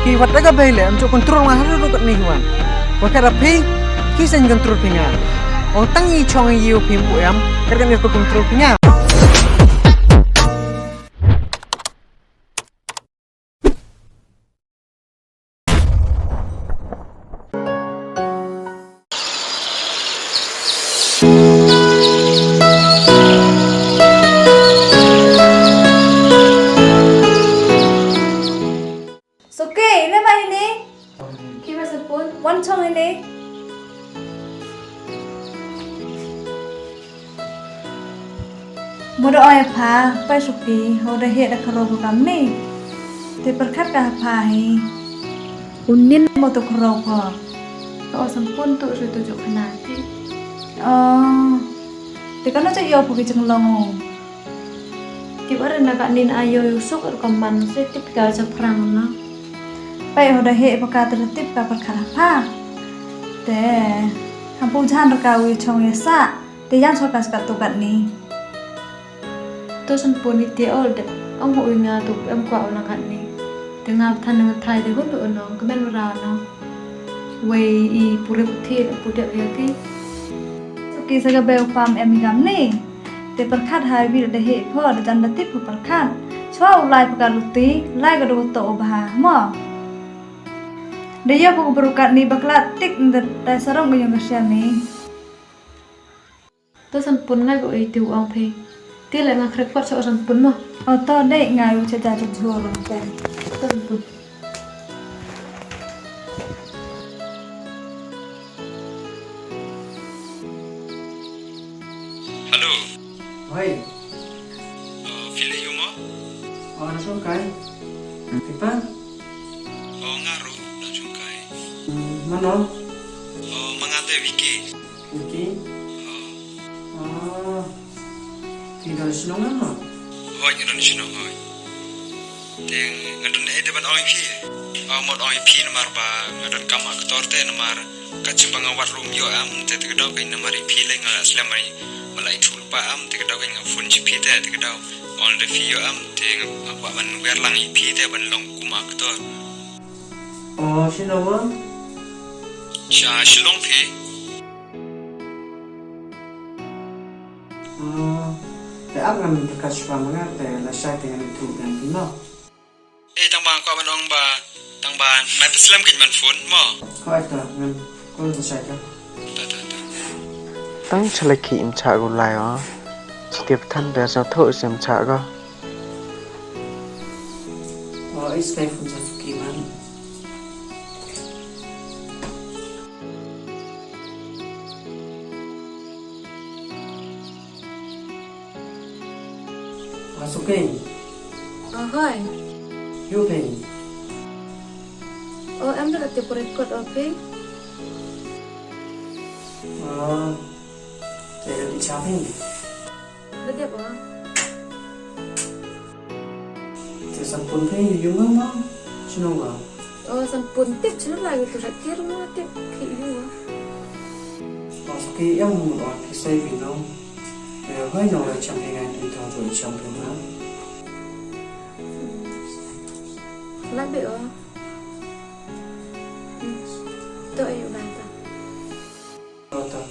kiwat daga bele untuk kontrol mahal do kat ni wan wakat rapi kisan kontrol pingan oh tangi chong yu pimpu yam kerja ni kontrol pingan Suki, ini apa ini? Kira sepun, wancong ini. Muda oi pa, pai Suki, udah hiat dah kerau bukan ni. Diperkat kah pa hi? Unin mau tu kerau pa. Kau sempun tu sudah tujuh kenati. Oh, dekan aja yo pergi cenglong. Tiba ada nak nin ayo yusuk rekaman setip kau perang na. Pai udah he paka tertib ka perkara pa te kampung chan ka wi chong yasa te yang sokas ka tukat ni to san poni te ol de ang ho nga tu em kwa ona kan ni te nga than nga thai de gun tu no kemen ra no wei I pure puthi pude ya ki ki saga be pam em gam ni te perkat hai bi de he pho de jan tip perkat chwa ulai paka luti lai ka do to ba mo dia aku berukat ni bakla tik nda sarong ko yung kasya ni to san pun ngai ko itu ang phe ti la nga khrek pat so san pun mo o to dei ngai u cha cha chu ro te to san pun Halo. oi Fili yo mo? oh na song kai tipa Ngaru na jungkai. mano Mangate Vicky. Vicky tidak senang no Hoi ngadon sino hoi. Teng ngadon ede ban oi phi. Mod oi phi namar ba ngadon kam aktor te namar kachubang awat room yo am te te daw kay namar phi le nga aslam mai malai thul pa am te daw kay nga fun chi phi te daw on the phi yo am te nga ban wer lang I phi te ban long kum aktor. oh sino mo Sha shilong phi. te ap ngam bekas pa mga te la sai te ngam tu kan no Tang bang ko ban ong ba tang ban mai paslam kin ban fun mo. koi ta ngam ko sai ka Ta. tăng chale ki im cha go lai a step than da sa tho sem cha ga is kai fun sa ki man Suki Hoi. you pay Oh, em dah tiap record okay. te di shopping Dah tiap apa? te san pun pay you ma sino ga Oh, san pun tip sila lagi tu sakir mo tip ki yu. Suki yang mu do ki sai bi no hoi no la cham ngai tu ta zo cham pe ma Labi oh. Tu ayu banta. ta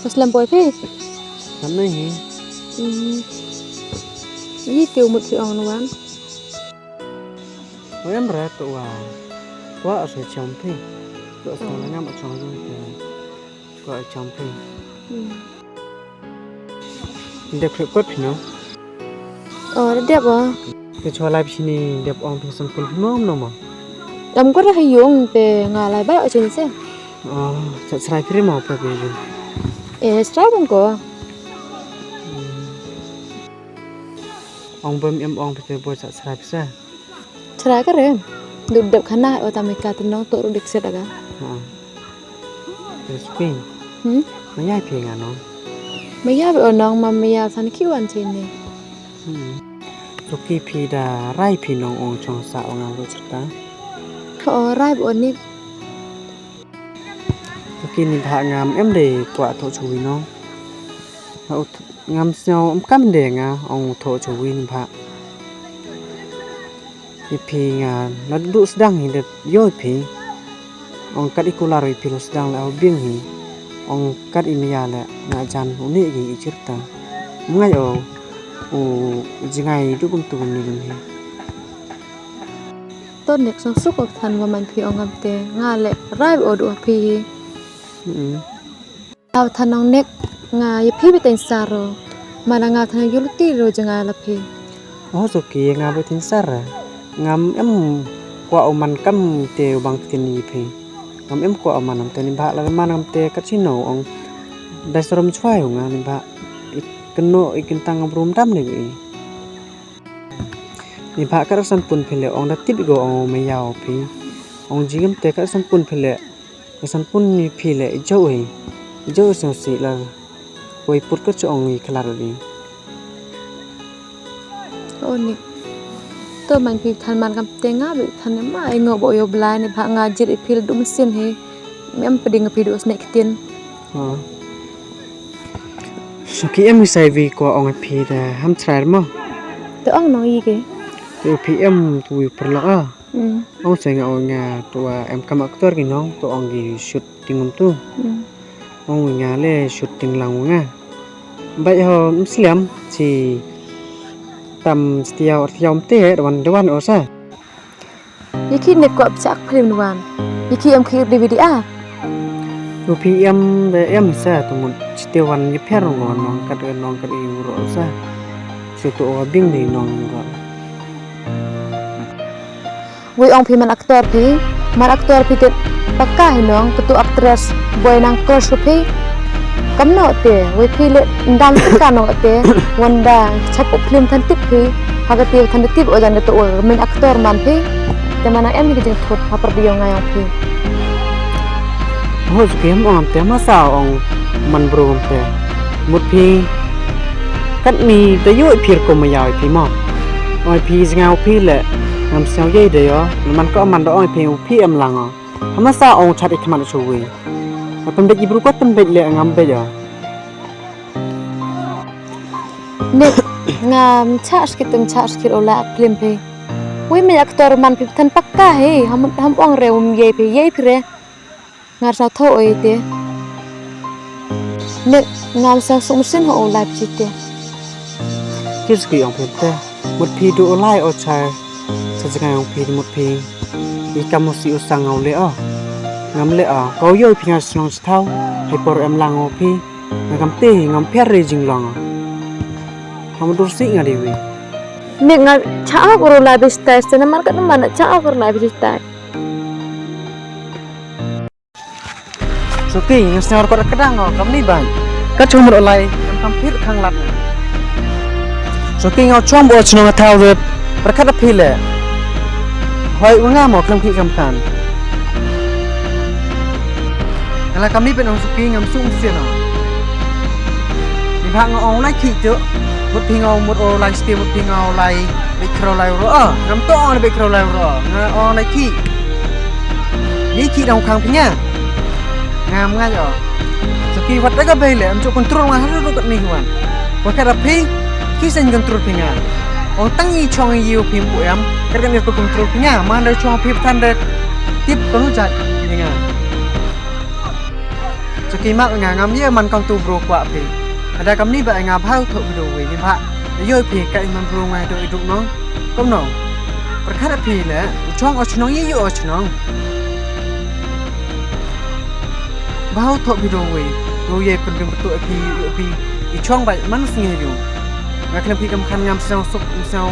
Paslam boy pe. Năm nay hả? Yi tiêu một sự ong nuan. Ôi em ra tụ à. Quá ở sẽ chồng thì. Tụ xong nó nhắm ở trong rồi thì gọi chồng thì. Đẹp phải quất phải nó. Đẹp à. Cái cho live sini đẹp ong thì xong phun nôm nôm mà. Đam quất hay dùng để ngà lại bác ở trên xe. Chắc sai phía màu phải về rồi. Strap không có. Ông bơm em ong phải bôi chắc sai phía. Strap cái rồi. Duduk kana otamika tenong tu rudik sedaga. Springมันย่ายเพียงอ่ะน้อง Maya be onong mamaya san kiwan chene. สุกี้พีดาไร่พี่น้ององชองสาวงามรู้จักตา Ko rai be onik สุกี้นิพางามเอ็มเดกว่าโทชูวิน้องเอางามเซียวกัมเดงอ่ะองโทชูวินิพาอีพีงานแล้วดูสดังหินเด็ดย่อยพีองกัดอีกุลารีพีลุสดังแล้วเบี้ยงหิองกัดอิมยาแหละงาจันอุนี่กี่อิจิรตามึงไงโอ้จิงไงดูกุมตุกุมนี่กุมหิ ton nek sang suk ok than wa man phi ongam te nga le rai be odu phi. Aw thanong nek nga ye phi be ten saro. Mana nga than yulti ro janga la phi. โอ้สุกี้งามไปทิ้งซาระงามเอ็มกว่าเอามันกัมเตวบางทีนี่เพงามเอ็มกว่าเอามันนำเตนิบะแล้วมันนำเตกัดชิโนองได้สรมช่วยของงานนิบะอีกกันโนอีกกินตังบรมดำเลยนิบะกัดสันปุนเพลองดัดติบก็องไม่ยาวพีองจิกมเตกัดสันปุนเพลสันปุนมีเพลเจ้าเสียวสีละไว้ปุดก็จะองอีกคลาร์ดี Onik. To man phi than man kam te nga be than ma ai ngo bo yo blai ni pha nga jir phil du mesin he. Mem peding phi du snack tin. Suki em sai vi ko ong phi da ham trai mo. To ong no yi ke. To phi em tu perla a. Ong sai nga ong to em kam aktor ki nong to ong gi shooting tu. Ong nga le shooting lang nga. Bai ho muslim si tam tiaw te dewan osa. Yiki nek ko apsak phim wan. Yiki em khir DVD a. To phi em de em sa to mun tiawan ye pher ngon nong kad i ro sa. Su to bing ni nong ro. Wei ong phi man aktor phi te pakka he nong ketu actress boy nang crush phi. Kam no te wei phi le ndam ka no te wanda chap film than tip phi haga te than tip o jan to min aktor man phi te mana em ni jeng thot ha par biyo ngai ong phi. Ho su kem ong te ma sa ong man bro te mut phi kat mi te yo phir ko ma yaw phi mo oi phi ngao phi le ngam sao ye de yo man ko man do oi phi em lang ma sa ong chat ik man chu wi Pem dek ibu ko tem dek le ngambe ya. Nek ngam charge kitum charge kir ola film pe. Wei me aktor man pi than pakka he ham ong reum ye phi re. Ngar sa tho oi te. Nek ngam sa sum sin ho ola pi te. Kis ki ong te mut phi do olai o cha sa jangai ong phi mut phi I kam mo si usang au le ngam le ko yo phi ngas long thau hai por em lang o phi ngam te ngam pher re jing long ham dur si ngari wi Nek nga cha ko ola bi stai se na mar ka man cha ko ola bi stai. So ki ngas ngar ko kadang kam ni ban ka chom ro lai kam phir khang lat So ki ngau chom bo chno ma thau de prakhat phi le hoi unga mo klam ki kam kan Kala kamiเป็นองสุกี้งามสุ่มเสียนะมีพังเอาไล่ขี้เจอหมดพิงเอาหมดโอไล่สเตียหมดพิงเอาไล่ไปคราวไล่รองามโตเอาไปคราวไล่รงาเอาไล่ขี้ยี่ขี้ดาวคังพิงงามง่ายอ่ะสุกี้วัดได้ก็ไปเลยมันจะkontrolงานให้รู้กันนี่วันว่าแค่รับพี่ขี้เส้นkontrolพิงเอาตั้งยี่ช่องยี่พิมพ์ปุ๋ยก็กันเนี่ยก็kontrolพิงมาได้ช่องพิมพ์ทันเด็กทิปก็รู้จักยังไงSuki mak ngam ye man kong tu bro kwa phi ada kam ni ba nga phau tho video we ni pha yo phi kai man bro ngai do iduk no kom no prakhat phi le chong o chnong ye yo o chnong bau tho video we do ye pen dum tu phi I chong ba man sing ye yo nga khlem phi kam khan ngam sao suk sao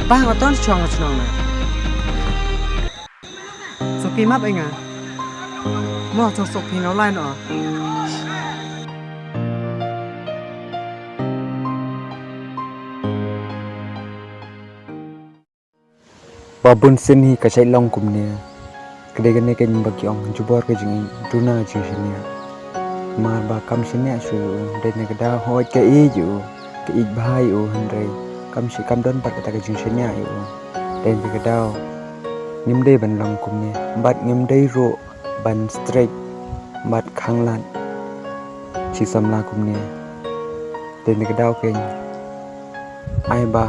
ba nga ton chong o chnong na Suki mak ai nga mo chong suk phi ngau lai no babun sen hi ka chai long kum ne kede gane ke nyum baki ong jubor ke jing duna jing senia mar ba kam senia su de ne kada hoi ke e ju ke ik bhai o hanre kam si kam don pat ka jing senia yu de ne kada nim de ban long kum ne bat nim de ro ban straight bat khanglan chi samla kum ne de ne kada ke ai ba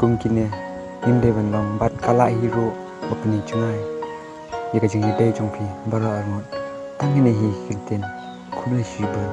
kum kine nim de ban long bat kala hero opni chungai ye ka jingi de jongpi bara armon tangine hi kinten khumle shiban